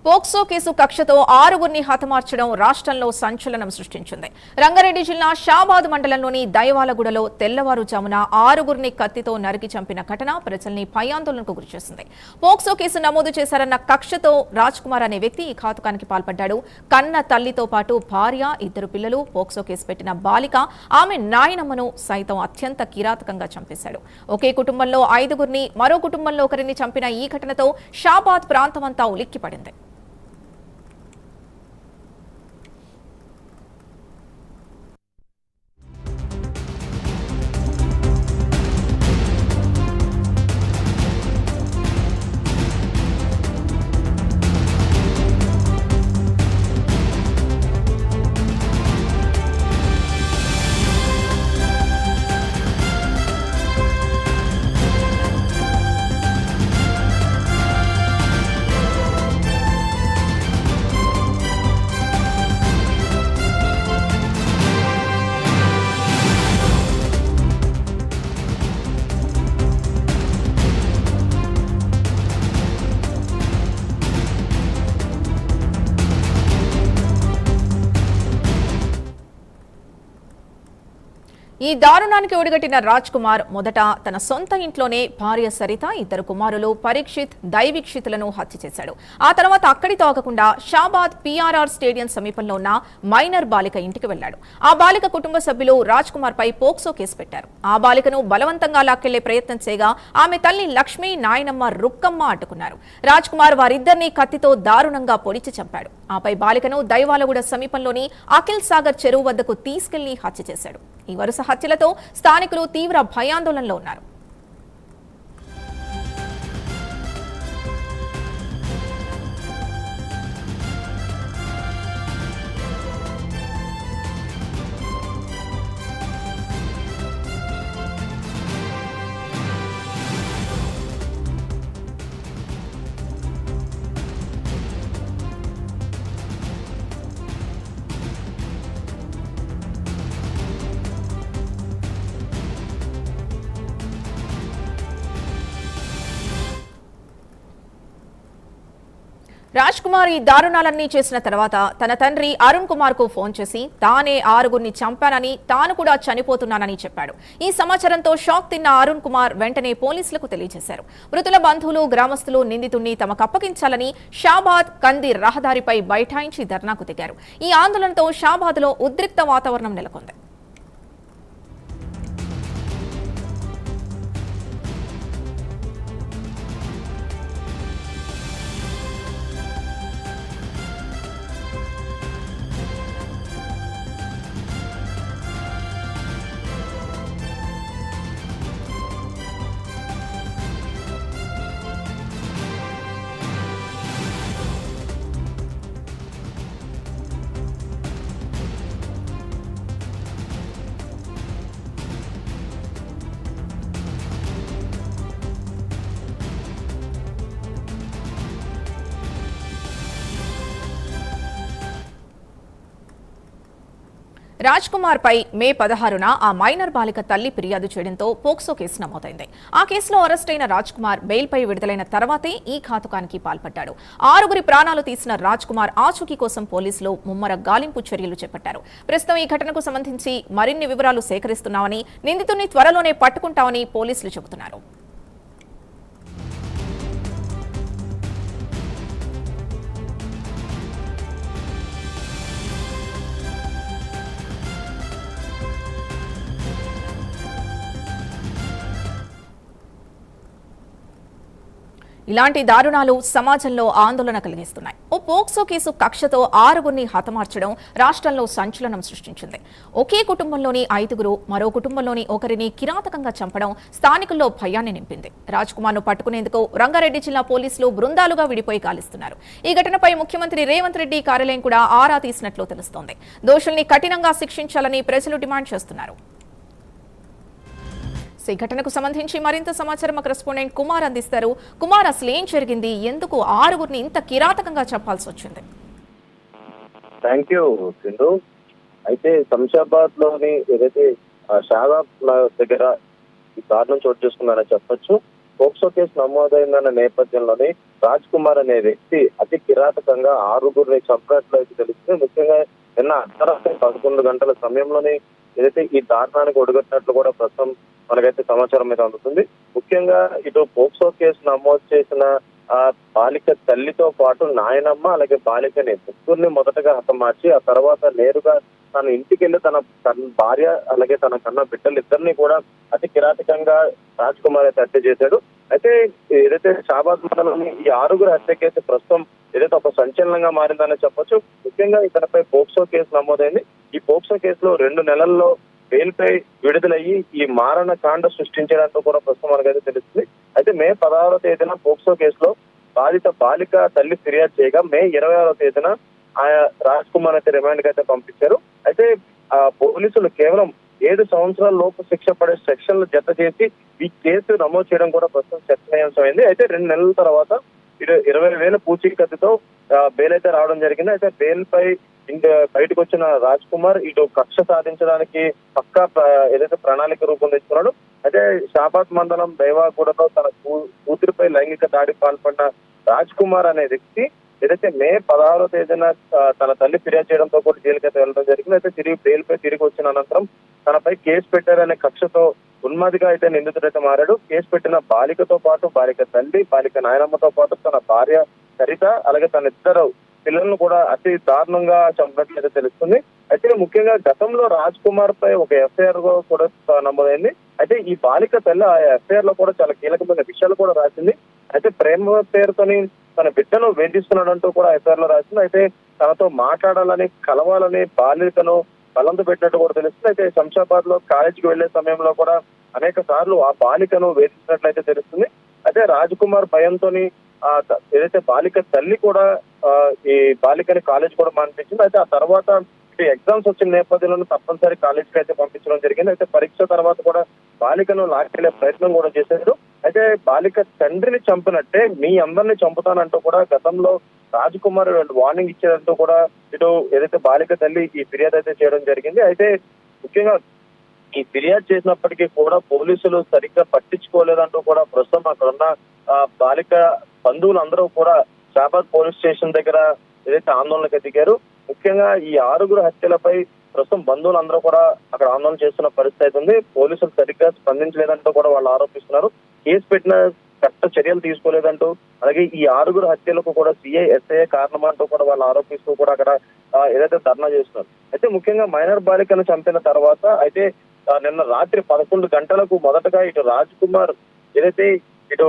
POCSO case కక్షతో ఆరుగురిని హతమార్చడం రాష్ట్రంలో సంచలనం సృష్టించింది. రంగారెడ్డి జిల్లా షాబాద్ మండలంలోని దైవాలగూడలో తెల్లవారుజామున ఆరుగురిని కత్తితో నరికి చంపిన ఘటన ప్రజల్ని భయాందోళనకు గురిచేసింది. పోక్సో కేసు నమోదు చేశారన్న కక్షతో రాజ్ కుమార్ అనే వ్యక్తి ఈ ఘాతుకానికి పాల్పడ్డాడు. కన్న తల్లితో పాటు భార్య, ఇద్దరు పిల్లలు, పోక్సో కేసు పెట్టిన బాలిక, ఆమె నాయనమ్మను సైతం అత్యంత కిరాతకంగా చంపేశాడు. ఒకే కుటుంబంలో ఐదుగురిని, మరో కుటుంబంలో ఒకరిని చంపిన ఈ ఘటనతో షాబాద్ ప్రాంతమంతా ఉలిక్కిపడింది. ఈ దారుణానికి ఒడిగట్టిన రాజ్ కుమార్ మొదట తన సొంత ఇంట్లోనే భార్య సరిత, ఇద్దరు కుమారులు పరీక్షిత్, దైవీక్షితులను హత్య చేశాడు. ఆ తర్వాత అక్కడితో ఆగకుండా షాబాద్ PRR స్టేడియం సమీపంలో ఉన్న మైనర్ బాలిక ఇంటికి వెళ్లాడు. ఆ బాలిక కుటుంబ సభ్యులు రాజ్ కుమార్ పై పోక్సో కేసు పెట్టారు. ఆ బాలికను బలవంతంగా లాక్కెళ్లే ప్రయత్నం చేయగా ఆమె తల్లి లక్ష్మి, నాయనమ్మ రుక్కమ్మ అడ్డుకున్నారు. రాజ్ కుమార్ వారిద్దరినీ కత్తితో దారుణంగా పొడిచి చంపాడు. ఆపై బాలికను దైవాలగూడ సమీపంలోని అఖిల్ సాగర్ చెరువు వద్దకు తీసుకెళ్లి హత్య చేశాడు. ఈ వరుస హత్యలతో స్థానికులు తీవ్ర భయాందోళనలో ఉన్నారు. రాజ్ కుమార్ ఈ దారుణాలన్నీ చేసిన తర్వాత తన తండ్రి అరుణ్ కుమార్ కు ఫోన్ చేసి తానే ఆరుగురిని చంపానని, తాను కూడా చనిపోతున్నానని చెప్పాడు. ఈ సమాచారంతో షాక్ తిన్న అరుణ్ కుమార్ వెంటనే పోలీసులకు తెలియజేశారు. మృతుల బంధువులు, గ్రామస్తులు నిందితుడిని తమకు అప్పగించాలని షాబాద్ కంది రహదారిపై బైఠాయించి ధర్నాకు దిగారు. ఈ ఆందోళనతో షాబాద్ లో ఉద్రిక్త వాతావరణం నెలకొంది. రాజ్ కుమార్ పై మే 16న ఆ మైనర్ బాలిక తల్లి ఫిర్యాదు చేయడంతో పోక్సో కేసు నమోదైంది. ఆ కేసులో అరెస్ట్ అయిన రాజ్ కుమార్ బెయిల్పై విడుదలైన తర్వాతే ఈ ఘాతుకానికి పాల్పడ్డాడు. ఆరుగురి ప్రాణాలు తీసిన రాజ్ కుమార్ ఆచూకీ కోసం పోలీసులు ముమ్మర గాలింపు చర్యలు చేపట్టారు. ప్రస్తుతం ఈ ఘటనకు సంబంధించి మరిన్ని వివరాలు సేకరిస్తున్నామని, నిందితుడిని త్వరలోనే పట్టుకుంటామని పోలీసులు చెబుతున్నారు. ఇలాంటి దారుణాలు సమాజంలో ఆందోళన కలిగిస్తున్నాయి. ఓ పోక్సో కేసు కక్షతో ఆరుగురిని హతమార్చడం రాష్ట్రంలో సంచలనం సృష్టించింది. ఒకే కుటుంబంలోని ఐదుగురు, మరో కుటుంబంలోని ఒకరిని కిరాతకంగా చంపడం స్థానికుల్లో భయాన్ని నింపింది. రాజ్ కుమార్ ను పట్టుకునేందుకు రంగారెడ్డి జిల్లా పోలీసులు బృందాలుగా విడిపోయి గాలిస్తున్నారు. ఈ ఘటనపై ముఖ్యమంత్రి రేవంత్ రెడ్డి కార్యాలయం కూడా ఆరా తీసినట్లు తెలుస్తోంది. దోషుల్ని కఠినంగా శిక్షించాలని ప్రజలు డిమాండ్ చేస్తున్నారు. ఈ ఘటనకు సంబంధించి మరింత సమాచారం మా కరెస్పాండెంట్ కుమార్ అందిస్తారు. కుమార్, అసలు ఏం జరిగింది? ఎందుకు ఆరుగురిని ఇంత కిరాతకంగా చెప్పాల్సి వచ్చింది? Thank you Sindhu. అయితే శంషాబాద్ లోని ఏదైతే షాబాద్ దగ్గర ఈ దారుణం చోటు చేసుకున్నారని చెప్పొచ్చు. పోక్సో కేసు నమోదైందన్న నేపథ్యంలోనే రాజ్ కుమార్ అనే వ్యక్తి అతి కిరాతకంగా 6గురిని చంపినట్లు అయితే తెలుస్తుంది. ముఖ్యంగా నిన్న అర్ధరాత్రి 11 గంటల సమయంలోనే ఏదైతే ఈ దారుణానికి ఒడిగట్టినట్లు కూడా ప్రస్తుతం మనకైతే సమాచారం మీద అందుతుంది. ముఖ్యంగా ఇటు పోక్సో కేసు నమోదు చేసిన ఆ బాలిక తల్లితో పాటు నాయనమ్మ అలాగే బాలికని ముగ్గురిని మొదటగా హతమార్చి ఆ తర్వాత నేరుగా తన ఇంటికి వెళ్ళి తన భార్య అలాగే తన కన్న బిడ్డలిద్దరిని కూడా అతి కిరాతకంగా రాజ్ కుమార్ అయితే హత్య చేశాడు. అయితే ఏదైతే షాబాద్ మండలంలోని ఈ 6గురు హత్య కేసు ప్రస్తుతం ఏదైతే ఒక సంచలనంగా మారిందని చెప్పొచ్చు. ముఖ్యంగా ఇతనిపై పోక్సో కేసు నమోదైంది. ఈ పోక్సో కేసులో 2 నెలల్లో బెయిల్పై విడుదలయ్యి ఈ మారణ కాండ సృష్టించడంతో కూడా ప్రస్తుతం మనకైతే తెలుస్తుంది. అయితే మే 16వ తేదీన పోక్సో కేసులో బాధిత బాలిక తల్లి ఫిర్యాదు చేయగా మే 26వ తేదీన ఆయా రాజ్ కుమార్ అయితే రిమాండ్ కి అయితే పంపించారు. అయితే పోలీసులు కేవలం 7 సంవత్సరాల లోపు శిక్ష పడే సెక్షన్లు జత చేసి ఈ కేసు నమోదు చేయడం కూడా ప్రస్తుతం చర్చనీయాంశమైంది. అయితే 2 నెలల తర్వాత 20,000 పూచీకత్తుతో బెయిల్ అయితే రావడం జరిగింది. అయితే బెయిల్ పై బయటకు వచ్చిన రాజ్ కుమార్ ఇటు కక్ష సాధించడానికి పక్కా ఏదైతే ప్రణాళిక రూపొందిస్తున్నాడు. అయితే షాబాద్ మండలం దైవాగూడలో తన కూతురిపై లైంగిక దాడి పాల్పడిన రాజ్ కుమార్ అనే వ్యక్తి ఏదైతే మే 16వ తేదీన తన తల్లి ఫిర్యాదు చేయడంతో కూడా జైలుకి అయితే వెళ్ళడం జరిగింది. అయితే బెయిల్పై తిరిగి వచ్చిన అనంతరం తనపై కేసు పెట్టారనే కక్షతో ఉన్మాదిగా అయితే నిందితుడైతే మారాడు. కేసు పెట్టిన బాలికతో పాటు బాలిక తల్లి, బాలిక నాయనమ్మతో పాటు తన భార్య సరిత అలాగే తన ఇద్దరు పిల్లలను కూడా అతి దారుణంగా చంపినట్లయితే తెలుస్తుంది. అయితే ముఖ్యంగా గతంలో రాజ్ కుమార్ పై ఒక ఎఫ్ఐఆర్ కూడా నమోదైంది. అయితే ఈ బాలిక తల్లి ఆ ఎఫ్ఐఆర్ లో కూడా చాలా కీలకమైన విషయాలు కూడా రాసింది. అయితే ప్రేమ పేరుతోని తన బిడ్డను వేధిస్తున్నాడంటూ కూడా ఎఫ్ఐఆర్ లో రాసింది. అయితే తనతో మాట్లాడాలని కలవాలని బాలికను బలంతో పెట్టినట్టు కూడా తెలుస్తుంది. అయితే శంషాబాద్ లో కాలేజీకి వెళ్లే సమయంలో కూడా అనేక సార్లు ఆ బాలికను వేధించినట్లయితే తెలుస్తుంది. అయితే రాజ్ కుమార్ భయంతోని ఏదైతే బాలిక తల్లి కూడా ఈ బాలికని కాలేజ్ కూడా మానిపించింది. అయితే ఆ తర్వాత ఇటు ఎగ్జామ్స్ వచ్చిన నేపథ్యంలో తప్పనిసరి కాలేజీకి అయితే పంపించడం జరిగింది. అయితే పరీక్ష తర్వాత కూడా బాలికను లాక్కెళ్లే ప్రయత్నం కూడా చేశారు. అయితే బాలిక తండ్రిని చంపినట్టే మీ అందరినీ చంపుతానంటూ కూడా గతంలో రాజ్ కుమార్ వార్నింగ్ ఇచ్చేదంటూ కూడా ఇటు ఏదైతే బాలిక తల్లి ఈ ఫిర్యాదు అయితే చేయడం జరిగింది. అయితే ముఖ్యంగా ఈ ఫిర్యాదు చేసినప్పటికీ కూడా పోలీసులు సరిగ్గా పట్టించుకోలేదంటూ కూడా ప్రస్తుతం అక్కడ ఉన్న బాలిక బంధువులందరూ కూడా షాబాద్ పోలీస్ స్టేషన్ దగ్గర ఏదైతే ఆందోళనకు దిగారు. ముఖ్యంగా ఈ 6గురు హత్యలపై ప్రస్తుతం బంధువులందరూ కూడా అక్కడ ఆందోళన చేస్తున్న పరిస్థితి ఉంది. పోలీసులు సరిగ్గా స్పందించలేదంటూ కూడా వాళ్ళు ఆరోపిస్తున్నారు. కేసు పెట్టిన చట్ట చర్యలు తీసుకోలేదంటూ అలాగే ఈ 6గురు హత్యలకు కూడా సిఐ ఎస్ఐ కారణమంటూ కూడా వాళ్ళు ఆరోపిస్తూ కూడా అక్కడ ఏదైతే ధర్నా చేస్తున్నారు. అయితే ముఖ్యంగా మైనర్ బాలికను చంపిన తర్వాత అయితే నిన్న రాత్రి 11 గంటలకు మొదటగా ఇటు రాజ్ కుమార్ ఏదైతే ఇటు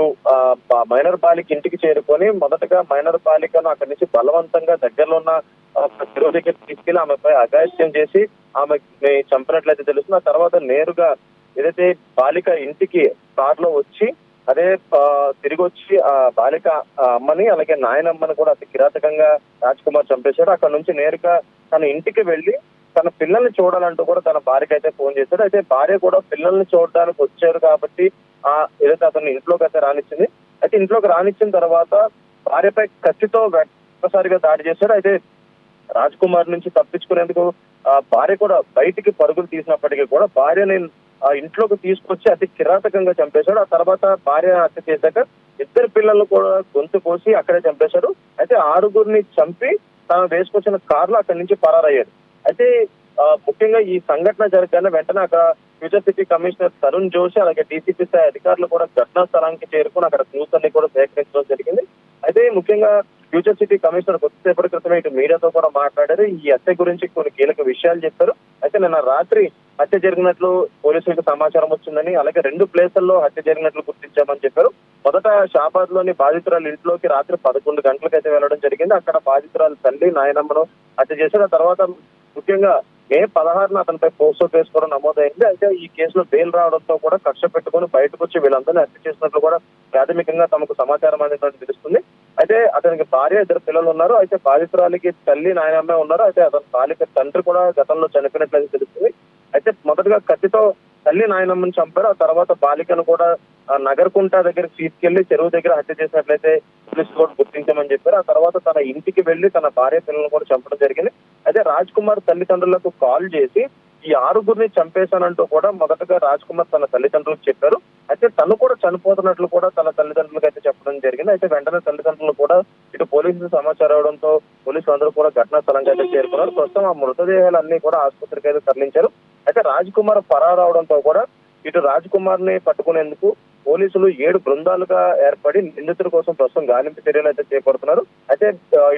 మైనర్ బాలిక ఇంటికి చేరుకొని మొదటగా మైనర్ బాలికను అక్కడి నుంచి బలవంతంగా దగ్గరలో ఉన్న చెరువు దగ్గర తీసుకెళ్లి ఆమెపై అఘాయిత్యం చేసి ఆమెని చంపినట్లయితే తెలుస్తుంది. ఆ తర్వాత నేరుగా ఏదైతే బాలిక ఇంటికి కారులో వచ్చి అదే తిరిగి వచ్చి ఆ బాలిక అమ్మని అలాగే నాయనమ్మని కూడా అతి కిరాతకంగా రాజ్ కుమార్ చంపేశాడు. అక్కడ నుంచి నేరుగా తన ఇంటికి వెళ్లి తన పిల్లల్ని చూడాలంటూ కూడా తన భార్యకి అయితే ఫోన్ చేశాడు. అయితే భార్య కూడా పిల్లల్ని చూడడానికి వచ్చారు కాబట్టి ఏదైతే అతను ఇంట్లోకి అయితే రానిచ్చింది. అయితే ఇంట్లోకి రానిచ్చిన తర్వాత భార్యపై కత్తితో ఒక్కసారిగా దాడి చేశాడు. అయితే రాజ్ కుమార్ నుంచి తప్పించుకునేందుకు భార్య కూడా బయటికి పరుగులు తీసినప్పటికీ కూడా భార్యని ఇంట్లోకి తీసుకొచ్చి అతి కిరాతకంగా చంపేశాడు. ఆ తర్వాత భార్య హత్య చేశాక ఇద్దరు పిల్లలు కూడా గొంతు కోసి అక్కడే చంపేశాడు. అయితే 6గురిని చంపి తాను వేసుకొచ్చిన కారులో అక్కడి నుంచి పరారయ్యాడు. అయితే ముఖ్యంగా ఈ సంఘటన జరగగానే వెంటనే అక్కడ future city commissioner Tarun Joshi అలాగే డీసీపీ స్థాయి అధికారులు కూడా ఘటనా స్థలానికి చేరుకుని అక్కడ క్లూస్ అన్ని కూడా సేకరించడం జరిగింది. అయితే ముఖ్యంగా ఫ్యూచర్ సిటీ కమిషనర్ కొద్దిసేపటి క్రితమే ఇటు మీడియాతో కూడా మాట్లాడారు. ఈ హత్య గురించి కొన్ని కీలక విషయాలు చెప్పారు. అయితే నిన్న రాత్రి హత్య జరిగినట్లు పోలీసులకు సమాచారం వచ్చిందని అలాగే 2 ప్లేసుల్లో హత్య జరిగినట్లు గుర్తించామని చెప్పారు. మొదట షాబాద్ లోని బాధితురాలు ఇంట్లోకి రాత్రి 11 గంటలకైతే వెళ్లడం జరిగింది. అక్కడ బాధితురాలు తల్లి నాయనమ్మను హత్య చేశారు. ఆ తర్వాత ముఖ్యంగా మే 16న అతనిపై పోక్సో కేసు కూడా నమోదైంది. అయితే ఈ కేసులో బెయిల్ రావడంతో కూడా కక్ష పెట్టుకుని బయటకు వచ్చి వీళ్ళందరినీ హత్య చేసినట్లు కూడా ప్రాథమికంగా తమకు సమాచారం అనేది తెలుస్తుంది. అయితే అతనికి భార్య 2 పిల్లలు ఉన్నారు. అయితే బాధితురాలికి తల్లి నాయనమ్మే ఉన్నారు. అయితే అతని బాలిక తండ్రి కూడా గతంలో చనిపోయినట్లయితే తెలుస్తుంది. అయితే మొదటగా కత్తితో తల్లి నాయనమ్మని చంపారు. ఆ తర్వాత బాలికను కూడా నగరకుంట దగ్గరికి తీసుకెళ్లి చెరువు దగ్గర హత్య చేసినట్లయితే పోలీసులు కూడా గుర్తించామని చెప్పారు. ఆ తర్వాత తన ఇంటికి వెళ్లి తన భార్య పిల్లలను కూడా చంపడం జరిగింది. అయితే రాజ్ కుమార్ తల్లిదండ్రులకు కాల్ చేసి ఈ 6గురిని చంపేశానంటూ కూడా మొదటగా రాజ్ కుమార్ తన తల్లిదండ్రులకు చెప్పారు. అయితే అయితే తను కూడా చనిపోతున్నట్లు కూడా తన తల్లిదండ్రులకు అయితే చెప్పడం జరిగింది. అయితే వెంటనే తల్లిదండ్రులు కూడా ఇటు పోలీసులు సమాచారం అవడంతో పోలీసులు అందరూ కూడా ఘటనా స్థలంకి అయితే చేరుకున్నారు. ప్రస్తుతం ఆ మృతదేహాలన్నీ కూడా ఆసుపత్రికి అయితే తరలించారు. అయితే రాజ్ కుమార్ పరారవడంతో కూడా ఇటు రాజ్ కుమార్ ని పట్టుకునేందుకు పోలీసులు 7 బృందాలుగా ఏర్పడి నిందితుల కోసం ప్రస్తుతం గాలింపు చర్యలు అయితే చేపడుతున్నారు. అయితే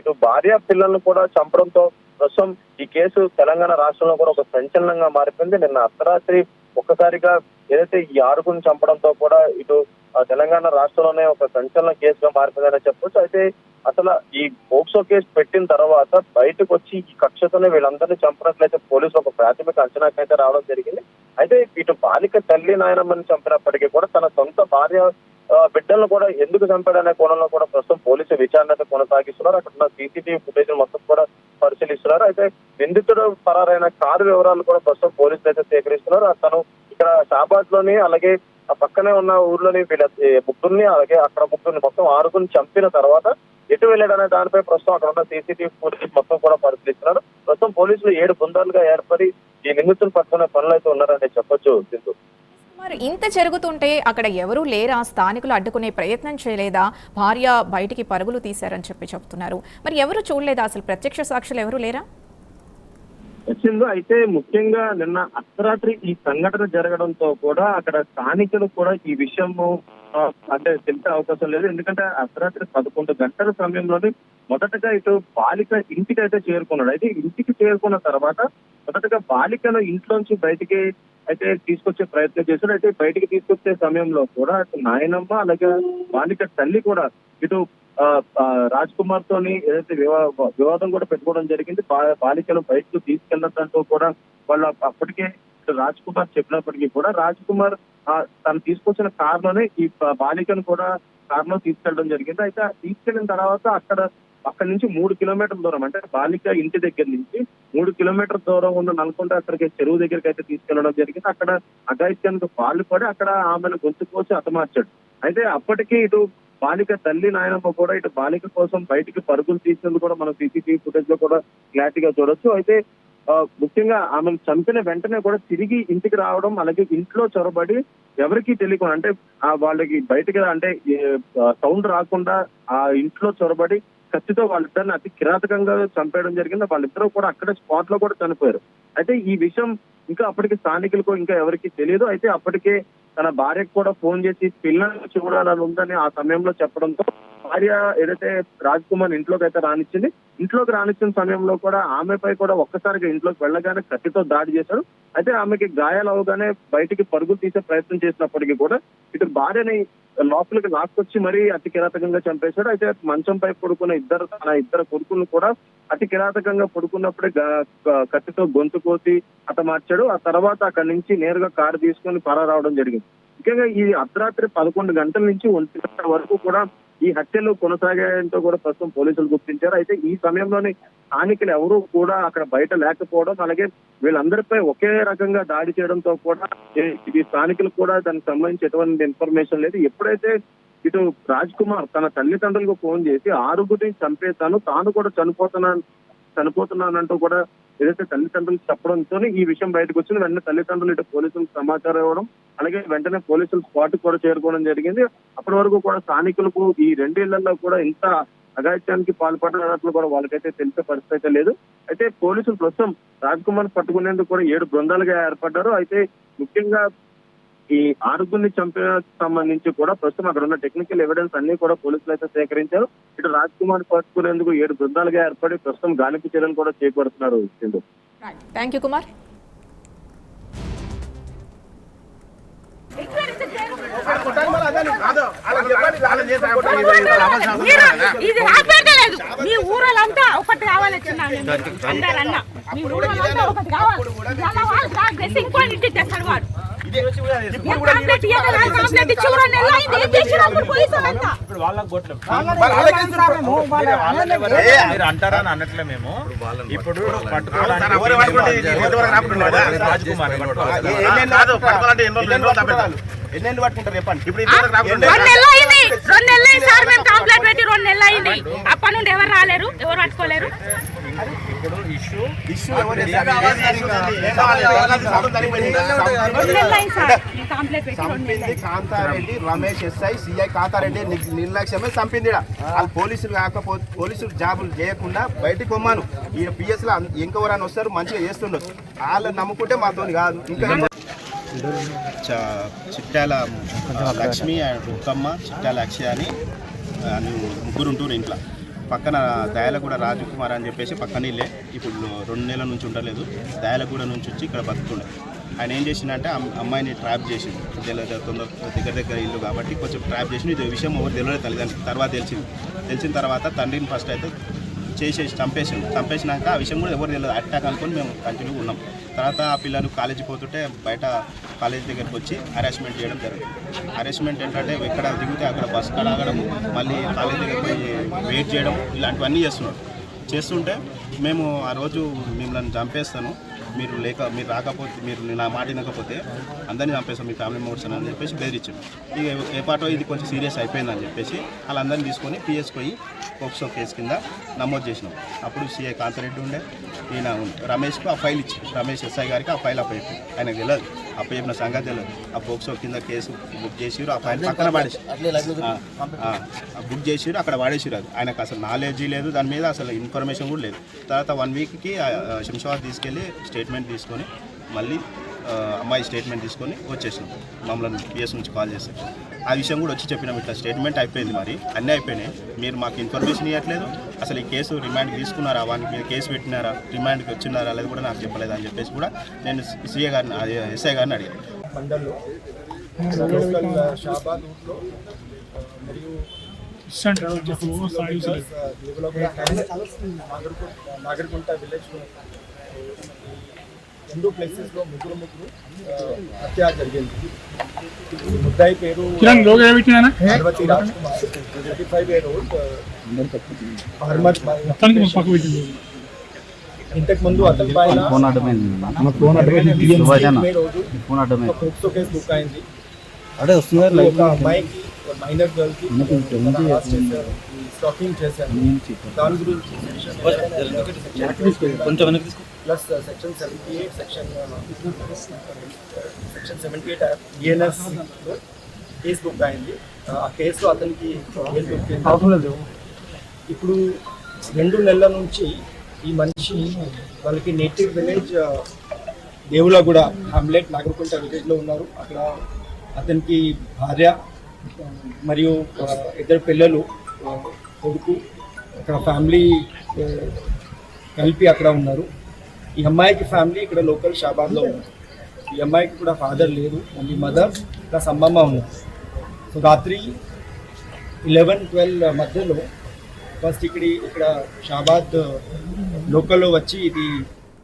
ఇటు భార్య పిల్లలను కూడా చంపడంతో ప్రస్తుతం ఈ కేసు తెలంగాణ రాష్ట్రంలో కూడా ఒక సంచలనంగా మారిపోయింది. నిన్న అర్ధరాత్రి ఒక్కసారిగా ఏదైతే ఈ 6గురిని చంపడంతో కూడా ఇటు తెలంగాణ రాష్ట్రంలోనే ఒక సంచలన కేసుగా మారిపోయిందని చెప్పొచ్చు. అయితే అసలు ఈ పోక్సో కేసు పెట్టిన తర్వాత బయటకు వచ్చి ఈ కక్షతోనే వీళ్ళందరినీ చంపినట్లయితే పోలీసులు ఒక ప్రాథమిక అంచనాకైతే రావడం జరిగింది. అయితే ఇటు బాలిక తల్లి నాయనమ్మని చంపినప్పటికీ కూడా తన సొంత భార్య బిడ్డలను కూడా ఎందుకు చంపాడనే కోణంలో కూడా ప్రస్తుతం పోలీసు విచారణ అయితే కొనసాగిస్తున్నారు. అక్కడ ఉన్న సీసీటీవీ ఫుటేజ్ మొత్తం కూడా పరిశీలిస్తున్నారు. అయితే నిందితుడు పరారైన కారు వివరాలు కూడా ప్రస్తుతం పోలీసులు అయితే సేకరిస్తున్నారు. తను ఇక్కడ షాబాద్ లోని అలాగే ఆ పక్కనే ఉన్న ఊర్లోని వీళ్ళ ముగ్గురిని అలాగే అక్కడ ముగ్గురిని మొత్తం 6గురిని చంపిన తర్వాత ఎటు వెళ్ళాడనే దానిపై ప్రస్తుతం అక్కడ ఉన్న సీసీటీవీ ఫుటేజ్ మొత్తం కూడా పరిశీలిస్తున్నారు. ప్రస్తుతం పోలీసులు 7 బృందాలుగా ఏర్పడి ఈ నిందితులు పట్టుకునే పనులు అయితే ఉన్నారని చెప్పొచ్చు. సింధు, మరి ఇంత జరుగుతుంటే అక్కడ ఎవరూ లేరా? స్థానికులు అడ్డుకునే ప్రయత్నం చేయలేదా? భార్య బయటికి పరుగులు తీశారని చెప్తున్నారు. మరి ఎవరు చూడలేదా? అసలు ప్రత్యక్ష సాక్షులు ఎవరు లేరా? సింధు, అయితే ముఖ్యంగా నిన్న అర్ధరాత్రి ఈ సంఘటన జరగడంతో కూడా అక్కడ స్థానికులు కూడా ఈ విషయము అంటే తెలిసే అవకాశం లేదు. ఎందుకంటే అర్ధరాత్రి 11 గంటల సమయంలోనే మొదటగా ఇటు బాలిక ఇంటికి అయితే చేరుకున్నాడు. అయితే ఇంటికి చేరుకున్న తర్వాత మొదటగా బాలికను ఇంట్లోంచి బయటికి అయితే తీసుకొచ్చే ప్రయత్నం చేశాడు. అయితే బయటికి తీసుకొచ్చే సమయంలో కూడా అటు నాయనమ్మ అలాగే బాలిక తల్లి కూడా ఇటు రాజ్ కుమార్ తోని ఏదైతే వివాదం కూడా పెట్టుకోవడం జరిగింది. బాలికను బయటకు తీసుకెళ్లడంతో కూడా వాళ్ళు అప్పటికే రాజ్ కుమార్ చెప్పినప్పటికీ కూడా రాజ్ కుమార్ తను తీసుకొచ్చిన కారులోనే ఈ బాలికను కూడా కారులో తీసుకెళ్లడం జరిగింది. అయితే తీసుకెళ్లిన తర్వాత అక్కడ నుంచి 3 కిలోమీటర్ల దూరం, అంటే బాలిక ఇంటి దగ్గర నుంచి 3 కిలోమీటర్ల దూరం ఉన్న నల్గొండ అక్కడికి చెరువు దగ్గరికి అయితే తీసుకెళ్లడం జరిగింది. అక్కడ అఘాయిత్యానికి పాల్పడి అక్కడ ఆమెను గొంతు కోసి హతమార్చాడు. అయితే అప్పటికి ఇటు బాలిక తల్లి నాయనమ్మ కూడా ఇటు బాలిక కోసం బయటికి పరుగులు తీసినందుకు కూడా మనం సీసీటీవీ ఫుటేజ్ లో కూడా క్లారిటీగా చూడొచ్చు. అయితే ముఖ్యంగా ఆమెను చంపిన వెంటనే కూడా తిరిగి ఇంటికి రావడం, అలాగే ఇంట్లో చొరబడి ఎవరికి తెలియకుండా, అంటే వాళ్ళకి బయటకి అంటే సౌండ్ రాకుండా ఆ ఇంట్లో చొరబడి కత్తితో వాళ్ళిద్దరిని అతి కిరాతకంగా చంపేయడం జరిగింది. వాళ్ళిద్దరూ కూడా అక్కడే స్పాట్ లో కూడా చనిపోయారు. అయితే ఈ విషయం ఇంకా అప్పటికి స్థానికులకు ఇంకా ఎవరికి తెలియదు. అయితే అప్పటికే తన భార్యకు కూడా ఫోన్ చేసి పిల్లల్ని చూడాలని ఉందని ఆ సమయంలో చెప్పడంతో భార్య ఏదైతే రాజ్ కుమార్ ఇంట్లోకి అయితే రానిచ్చింది. ఇంట్లోకి రానిచ్చిన సమయంలో కూడా ఆమెపై కూడా ఒక్కసారిగా ఇంట్లోకి వెళ్ళగానే కత్తితో దాడి చేశాడు. అయితే ఆమెకి గాయాలు అవగానే బయటికి పరుగులు తీసే ప్రయత్నం చేసినప్పటికీ కూడా ఇటు భార్యని లోపలికి లాక్కొచ్చి మరీ అతి కిరాతకంగా చంపేశాడు. అయితే మంచంపై పడుకున్న తన ఇద్దరు కొడుకులను కూడా అతి కిరాతకంగా పడుకున్నప్పుడే కత్తితో గొంతు కోసి హతమార్చాడు. ఆ తర్వాత అక్కడి నుంచి నేరుగా కారు తీసుకొని పరారావడం జరిగింది. ముఖ్యంగా ఈ అర్ధరాత్రి 11 గంటల నుంచి 1 గంట వరకు కూడా ఈ హత్యలు కొనసాగాయంతో కూడా ప్రస్తుతం పోలీసులు గుర్తించారు. అయితే ఈ సమయంలోనే స్థానికులు ఎవరూ కూడా అక్కడ బయట లేకపోవడం, అలాగే వీళ్ళందరిపై ఒకే రకంగా దాడి చేయడంతో కూడా ఇది స్థానికులు కూడా దానికి సంబంధించి ఎటువంటి ఇన్ఫర్మేషన్ లేదు. ఎప్పుడైతే ఇటు రాజ్ కుమార్ తన తల్లిదండ్రులకు ఫోన్ చేసి 6గురిని చంపేస్తాను, తాను కూడా చనిపోతున్నానంటూ కూడా ఏదైతే తల్లిదండ్రులు చెప్పడంతో ఈ విషయం బయటకు వచ్చింది. వెంటనే తల్లిదండ్రులు ఇటు పోలీసులకు సమాచారం ఇవ్వడం, అలాగే వెంటనే పోలీసులు స్పాట్ కూడా చేరుకోవడం జరిగింది. అప్పటి వరకు కూడా స్థానికులకు ఈ 2 ఇళ్లలో కూడా ఇంత అఘాయిత్యానికి పాల్పడినట్లు కూడా వాళ్ళకైతే తెలిసే పరిస్థితి లేదు. అయితే పోలీసులు ప్రస్తుతం రాజ్ కుమార్ పట్టుకునేందుకు కూడా 7 బృందాలుగా ఏర్పడ్డారు. అయితే ముఖ్యంగా ఈ 6గురిని చంపిన సంబంధించి కూడా ప్రస్తుతం అక్కడ ఉన్న టెక్నికల్ ఎవిడెన్స్ అన్ని కూడా పోలీసులు అయితే సేకరించారు. ఇటు రాజ్ కుమార్ పట్టుకునేందుకు 7 బృందాలుగా ఏర్పడి ప్రస్తుతం గాలింపు చర్యలు కూడా చేపడుతున్నారు. Thank you Kumar. ఇది ఆపేటలేదు. మీ ఊరోళ్ళంతా ఒకటి కావాలి, అందరన్నా మీ ఊరోళ్ళంతా ఒకటి కావాలి. ఇంకోటి ఇంటికి తెస్తాడు వాడు. అంటారా అని అనట్లే మేము. ఇప్పుడు పట్టుకోవడానికి రాజ్ కుమార్ ఎన్నెన్ని పట్టుకుంటారు చెప్పండి. ఇప్పుడు నెలలు సార్ మేము కంప్లైంట్ పెట్టి 2 నెలలు అయింది. అప్పటి నుండి ఎవరు రాలేరు, ఎవరు పట్టుకోలేరు. ఇప్పుడు ఇష్యూ 2 నెలలు అయింది సార్ కంప్లైంట్ పెట్టి 2 నెలలు అయింది. కాంతారెడ్డి రమేష్ ఎస్ఐ సిఐ కాంతారెడ్డి నిర్లక్ష్యమే చంపింది. వాళ్ళు పోలీసులు కాకపోతే పోలీసులు జాబులు చేయకుండా బయటికి పొమ్మాను. ఈ పిఎస్ లో ఇంకెవరైనా వస్తారు మంచిగా చేస్తుండొచ్చు, వాళ్ళని నమ్ముకుంటే మాతోని కాదు. ఇంకా చిట్టాల లక్ష్మి రుక్కమ్మ, చిట్టాల అక్షయ అని ముగ్గురు ఉంటూరు ఇంట్లో. పక్కన దయాలగూడ రాజకుమార్ అని చెప్పేసి పక్కన ఇల్లే. ఇప్పుడు 2 నెలల నుంచి ఉండలేదు. దయాలగూడ నుంచి వచ్చి ఇక్కడ బతుకుండే. ఆయన ఏం చేసిందంటే అమ్మాయిని ట్రాప్ చేసింది. దగ్గర ఇల్లు కాబట్టి కొంచెం ట్రాప్ చేసింది. ఇది విషయం ఎవరు తెలియదు తల్లిదండ్రులు. తర్వాత తెలిసిన తర్వాత తండ్రిని ఫస్ట్ అయితే చంపేసినాక ఆ విషయం కూడా ఎవరు తెలియదు. అటాక్ అనుకొని మేము కంటిన్యూ ఉన్నాం. తర్వాత ఆ పిల్లలు కాలేజీ పోతుంటే బయట కాలేజీ దగ్గరికి వచ్చి హరాస్మెంట్ చేయడం జరిగింది. హరాస్మెంట్ ఏంటంటే ఎక్కడ దిగితే అక్కడ బస్ కాడ ఆగడం, మళ్ళీ కాలేజీ దగ్గర పోయి వెయిట్ చేయడం, ఇలాంటివన్నీ చేస్తుంటే మేము ఆ రోజు మిమ్మల్ని చంపేస్తాను, మీరు రాకపోతే, మీరు నా మాట వినకపోతే అందరినీ చంపేస్తాం, మీ ఫ్యామిలీ మెంబర్స్ అని చెప్పేసి బెదిరించాం. ఇక ఏ పాటో ఇది కొంచెం సీరియస్ అయిపోయిందని చెప్పేసి వాళ్ళందరినీ తీసుకొని పిఎస్ పోయి పోక్సో కేసు కింద నమోదు చేసినాం. అప్పుడు సిఐ కాంతారెడ్డి ఉండే, ఈయన రమేష్కు ఆ ఫైల్ ఇచ్చి, రమేష్ ఎస్ఐ గారికి ఆ ఫైల్ అప్పచెప్పి, ఆయనకు తెలియదు అప్పచెప్పిన సంగతి తెలియదు. ఆ పోక్సో కింద కేసు బుక్ చేసిరు, ఆ ఫైల్ పక్కన పడేసి బుక్ చేసిరు, అక్కడ పడేసిరు. అది ఆయనకు అసలు నాలెడ్జీ లేదు, దాని మీద అసలు ఇన్ఫర్మేషన్ కూడా లేదు. తర్వాత 1 వీక్కి శంషాబాద్ తీసుకెళ్ళి స్టేట్మెంట్ తీసుకొని మళ్ళీ అమ్మాయి స్టేట్మెంట్ తీసుకొని వచ్చేసినాం. మమ్మల్ని పిఎస్ నుంచి కాల్ చేశారు. ఆ విషయం కూడా వచ్చి చెప్పినాం, ఇట్లా స్టేట్మెంట్ అయిపోయింది, మరి అన్నీ అయిపోయినాయి, మీరు మాకు ఇన్ఫర్మేషన్ ఇవ్వట్లేదు, అసలు ఈ కేసు రిమాండ్కి తీసుకున్నారా, వానికి మీద కేసు పెట్టినారా, రిమాండ్కి వచ్చినారా అనేది కూడా నాకు చెప్పలేదు అని చెప్పేసి కూడా నేను సిఐ గారిని ఎస్ఐ గారిని అడిగాను. మండల్లో లోకల్ షాబాద్ ఊర్లో మరియు నాగరికుంట విలేజ్లో 2 ప్లేసెస్లో ముగ్గురు హత్య జరిగింది. ముద్దాయి పేరు పార్వతి రాజ్ కుమార్, 35 year old. ఇంతకు ముందు అతని పైన పోక్సో కేసు బుక్ అయింది. ఒక అమ్మాయికి, మైనర్ గర్ల్ కి స్టాకింగ్ చేశారు. దాని గురించి plus section 78 section 78 BNS case book అయింది. ఆ కేసులో అతనికి ఇప్పుడు 2 నెలల నుంచి ఈ మనిషి వాళ్ళకి నేటివ్ విలేజ్ దేవులగూడ హామ్లెట్ నాగరికుంట విలేజ్లో ఉన్నారు. అక్కడ అతనికి భార్య మరియు 2 పిల్లలు, కొడుకు, అక్కడ ఫ్యామిలీ కలిపి అక్కడ ఉన్నారు. ఈ అమ్మాయికి ఫ్యామిలీ ఇక్కడ లోకల్ షాబాద్లో ఉన్నారు. ఈ అమ్మాయికి కూడా ఫాదర్ లేదు, ఓన్లీ మదర్ ప్లస్ అమ్మమ్మ ఉన్నారు. సో రాత్రి 11-12 మధ్యలో ఫస్ట్ ఇక్కడ షాబాద్ లోకల్లో వచ్చి ఇది